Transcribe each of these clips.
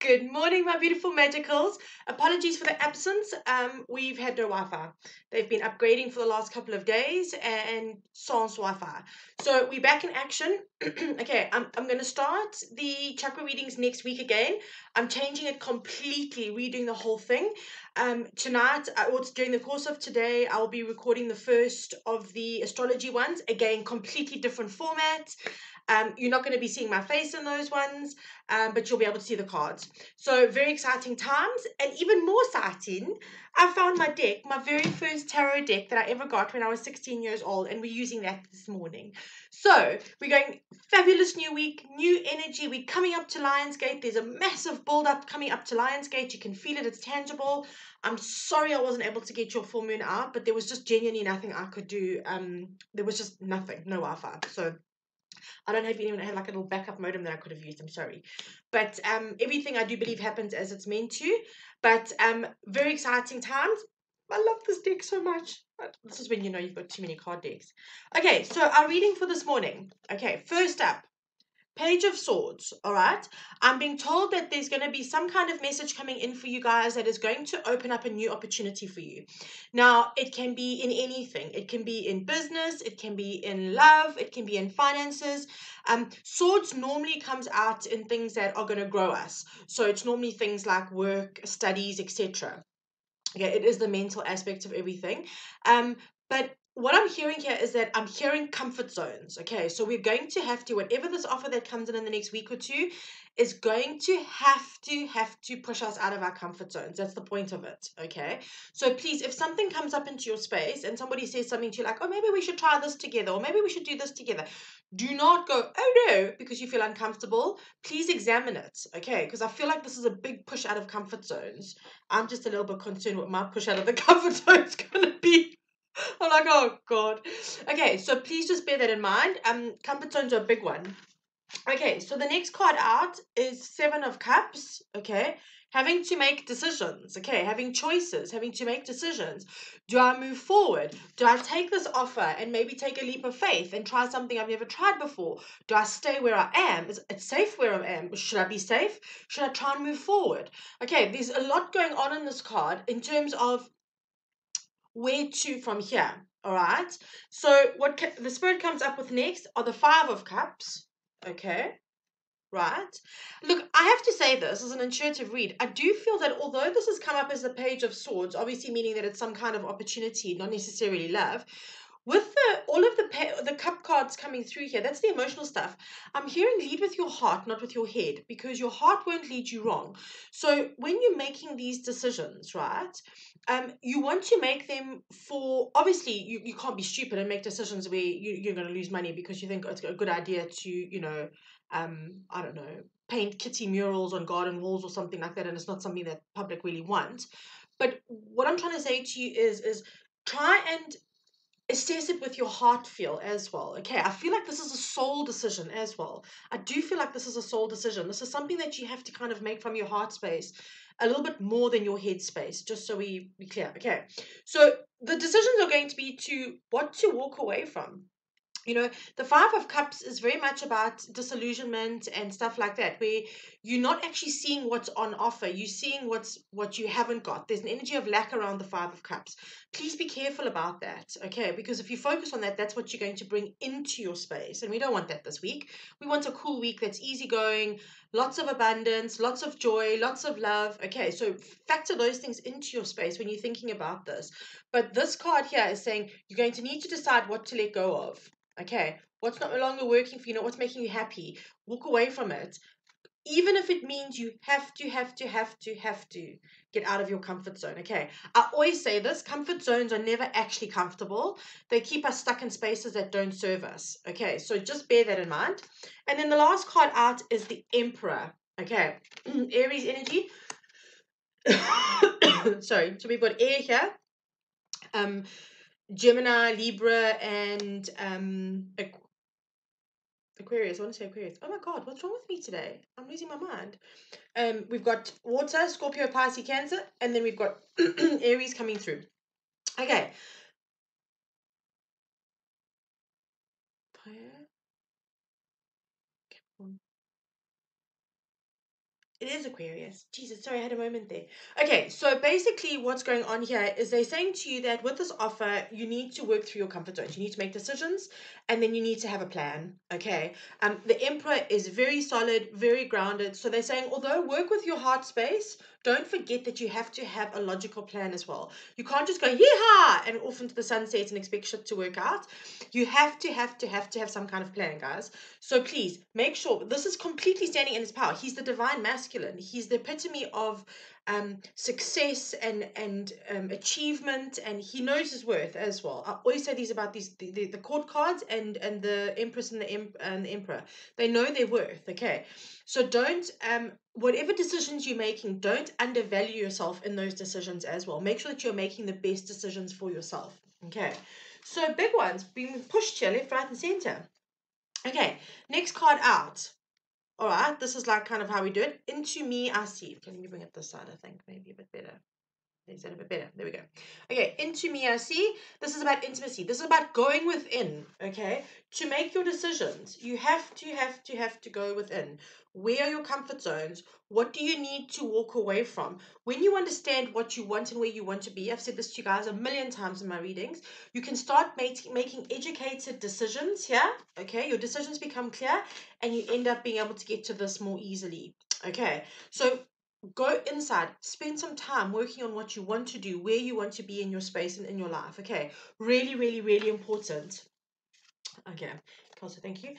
Good morning, my beautiful magicals. Apologies for the absence. We've had no Wi-Fi. They've been upgrading for the last couple of days and sans Wi-Fi. So we're back in action. Okay, I'm going to start the chakra readings next week again. I'm changing it completely, redoing the whole thing. Tonight, or during the course of today, I'll be recording the first of the astrology ones. Again, completely different format. You're not going to be seeing my face in those ones, but you'll be able to see the cards. So very exciting times, and even more exciting, I found my deck, my very first tarot deck that I ever got when I was 16 years old, and we're using that this morning. So we're going fabulous new week, new energy. We're coming up to Lionsgate. There's a massive build-up coming up to Lionsgate. You can feel it. It's tangible. I'm sorry I wasn't able to get your full moon out, but there was just genuinely nothing I could do. There was just nothing, no Wi-Fi. So I don't even have like a little backup modem that I could have used. I'm sorry. But everything I do believe happens as it's meant to. But very exciting times. I love this deck so much. This is when you know you've got too many card decks. Okay, so our reading for this morning. Okay, first up, Page of Swords, all right? I'm being told that there's going to be some kind of message coming in for you guys that is going to open up a new opportunity for you. Now, it can be in anything. It can be in business. It can be in love. It can be in finances. Swords normally comes out in things that are going to grow us. So it's normally things like work, studies, etc. Okay, it is the mental aspect of everything. But what I'm hearing here is that I'm hearing comfort zones. Okay, so we're going to have to, whatever this offer that comes in the next week or two, is going to have to push us out of our comfort zones. That's the point of it. Okay, so please, if something comes up into your space and somebody says something to you like, oh, maybe we should try this together, or maybe we should do this together, do not go, oh no, because you feel uncomfortable. Please examine it. Okay, because I feel like this is a big push out of comfort zones. I'm just a little bit concerned what my push out of the comfort zone is going to be. I'm like, oh God. Okay, so please just bear that in mind. Comfort zones are a big one. Okay, so the next card out is Seven of Cups. Okay, having to make decisions. Okay, having choices, having to make decisions. Do I move forward? Do I take this offer and maybe take a leap of faith and try something I've never tried before? Do I stay where I am? Is it safe where I am? Should I be safe? Should I try and move forward? Okay, there's a lot going on in this card in terms of where to from here. All right. So what the spirit comes up with next are the Five of Cups. Okay. Right. Look, I have to say this as an intuitive read. I do feel that although this has come up as the Page of Swords, obviously meaning that it's some kind of opportunity, not necessarily love, with all of the cup cards coming through here, that's the emotional stuff. I'm hearing lead with your heart, not with your head, because your heart won't lead you wrong. So when you're making these decisions, right, you want to make them for, obviously you can't be stupid and make decisions where you're going to lose money because you think it's a good idea to, I don't know, paint kitty murals on garden walls or something like that, and it's not something that public really want. But what I'm trying to say to you is try and assess it with your heart feel as well. Okay, I feel like this is a soul decision as well. I do feel like this is a soul decision. This is something that you have to kind of make from your heart space a little bit more than your head space, just so we clear. Okay, so the decisions are going to be to what to walk away from. The Five of Cups is very much about disillusionment and stuff like that, where you're not actually seeing what's on offer. You're seeing what you haven't got. There's an energy of lack around the Five of Cups. Please be careful about that, okay? Because if you focus on that, that's what you're going to bring into your space. And we don't want that this week. We want a cool week that's easygoing, lots of abundance, lots of joy, lots of love. Okay, so factor those things into your space when you're thinking about this. But this card here is saying you're going to need to decide what to let go of. Okay, what's not no longer working for you, what's making you happy, walk away from it. Even if it means you have to get out of your comfort zone. Okay, I always say this, comfort zones are never actually comfortable. They keep us stuck in spaces that don't serve us. Okay, so just bear that in mind. And then the last card out is the Emperor. Okay, Aries energy. Sorry, so we've got air here, Gemini, Libra, and Aquarius. I want to say Aquarius. Oh my God, what's wrong with me today? I'm losing my mind. We've got Water, Scorpio, Pisces, Cancer, and then we've got Aries coming through. Okay. Fire. It is Aquarius. Jesus, sorry, I had a moment there. Okay, so basically what's going on here is they're saying to you that with this offer, you need to work through your comfort zones. You need to make decisions and then you need to have a plan. Okay. The Emperor is very solid, very grounded. So they're saying, although work with your heart space, don't forget that you have to have a logical plan as well. You can't just go yee-haw and off into the sunset and expect shit to work out. You have to have some kind of plan, guys. So please make sure this is completely standing in his power. He's the divine masculine. He's the epitome of success and achievement, and he knows his worth as well. I always say these about the court cards and the Empress and the Emperor. They know their worth. Okay, so don't whatever decisions you're making, don't undervalue yourself in those decisions as well. Make sure that you're making the best decisions for yourself. Okay, so big ones being pushed here, left, right, and center. Okay, next card out. All right, this is like kind of how we do it. Into me, I see. Okay, let me bring it this side, I think, maybe a bit better. Is that a bit better? There we go. Okay, into me, I see. This is about intimacy. This is about going within, okay? To make your decisions, you have to go within. Where are your comfort zones? What do you need to walk away from? When you understand what you want and where you want to be, I've said this to you guys a million times in my readings, you can start making educated decisions here, okay? Your decisions become clear and you end up being able to get to this more easily, okay? So go inside, spend some time working on what you want to do, where you want to be in your space and in your life. Okay, really, really, really important. Okay, also thank you.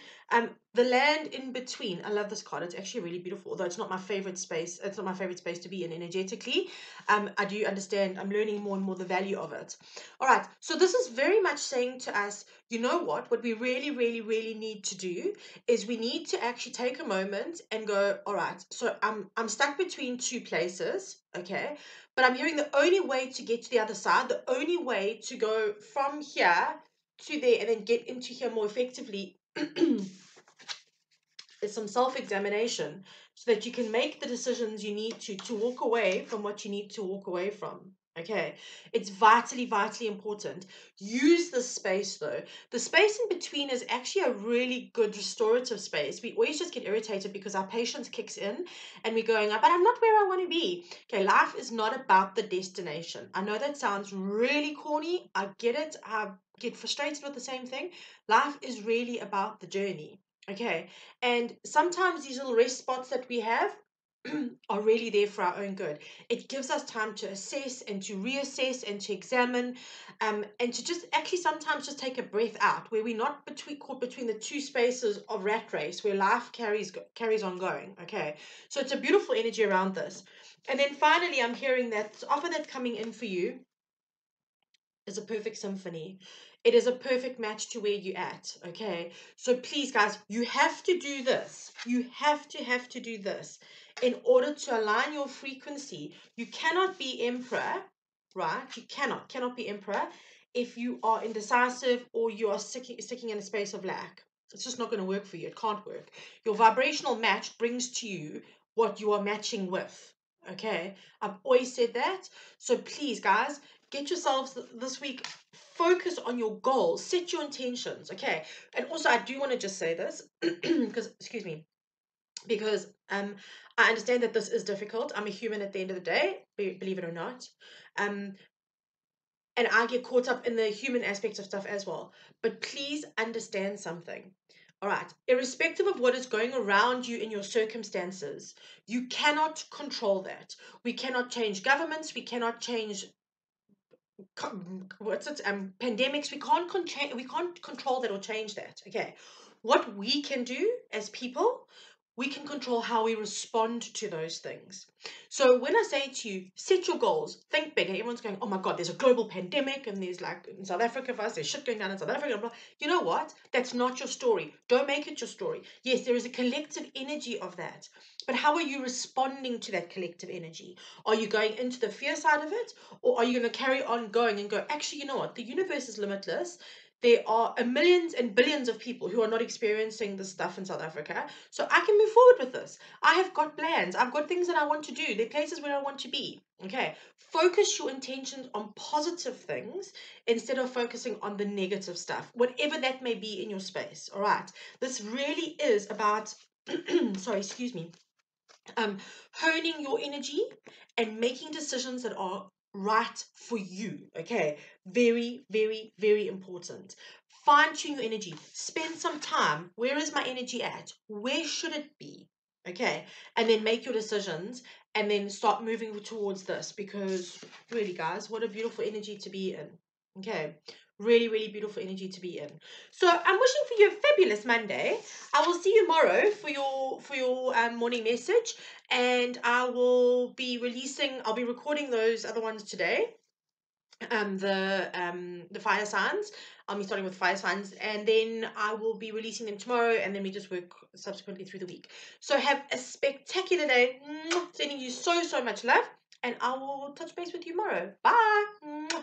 The land in between. I love this card. It's actually really beautiful, although it's not my favorite space. It's not my favorite space to be in energetically. I do understand. I'm learning more and more the value of it. All right. So this is very much saying to us, you know what? What we really, really, really need to do is we need to actually take a moment and go, all right. So I'm stuck between two places. Okay. But I'm hearing the only way to get to the other side, the only way to go from here to there and then get into here more effectively is some self-examination so that you can make the decisions you need to walk away from what you need to walk away from. Okay, it's vitally, vitally important. Use the space though. The space in between is actually a really good restorative space. We always just get irritated because our patience kicks in and we're going, but I'm not where I want to be. Okay, life is not about the destination. I know that sounds really corny. I get it. I get frustrated with the same thing. Life is really about the journey. Okay, and sometimes these little rest spots that we have are really there for our own good. It gives us time to assess and to reassess and to examine, and to just actually sometimes just take a breath out where we're not caught between the two spaces of rat race where life carries on going. Okay, so it's a beautiful energy around this. And then finally, I'm hearing that the offer that's coming in for you is a perfect symphony. It is a perfect match to where you're at. Okay. So please, guys, you have to do this. You have to do this in order to align your frequency. You cannot be emperor, right? You cannot be emperor if you are indecisive or you are sticking in a space of lack. It's just not going to work for you. It can't work. Your vibrational match brings to you what you are matching with. Okay. I've always said that. So please, guys, get yourselves this week, focus on your goals, set your intentions. Okay. And also I do want to just say this because excuse me, because I understand that this is difficult. I'm a human at the end of the day, believe it or not. And I get caught up in the human aspect of stuff as well. But please understand something. All right, irrespective of what is going around you in your circumstances, you cannot control that. We cannot change governments, we cannot change pandemics. We can't control that or change that. Okay, what we can do as people, we can control how we respond to those things. So when I say to you, set your goals, think big, and everyone's going, oh my god, there's a global pandemic and there's like in South Africa for us, there's shit going down in South Africa, blah. You know what, that's not your story. Don't make it your story. Yes, there is a collective energy of that, but how are you responding to that collective energy? Are you going into the fear side of it, or are you going to carry on going and go, actually, you know what, the universe is limitless. There are millions and billions of people who are not experiencing this stuff in South Africa, so I can move forward with this. I have got plans. I've got things that I want to do. There are places where I want to be. Okay, focus your intentions on positive things instead of focusing on the negative stuff, whatever that may be in your space. All right, this really is about sorry, excuse me. honing your energy and making decisions that are right for you. Okay, very, very, very important. Fine tune your energy. Spend some time. Where is my energy at? Where should it be? Okay, and then make your decisions and then start moving towards this, because really, guys, what a beautiful energy to be in. Okay, really, really beautiful energy to be in. So I'm wishing for you a fabulous Monday. I will see you tomorrow for your morning message, and I'll be recording those other ones today. The fire signs. I'll be starting with fire signs, and then I will be releasing them tomorrow, and then we just work subsequently through the week. So have a spectacular day. Sending you so much love, and I will touch base with you tomorrow. Bye.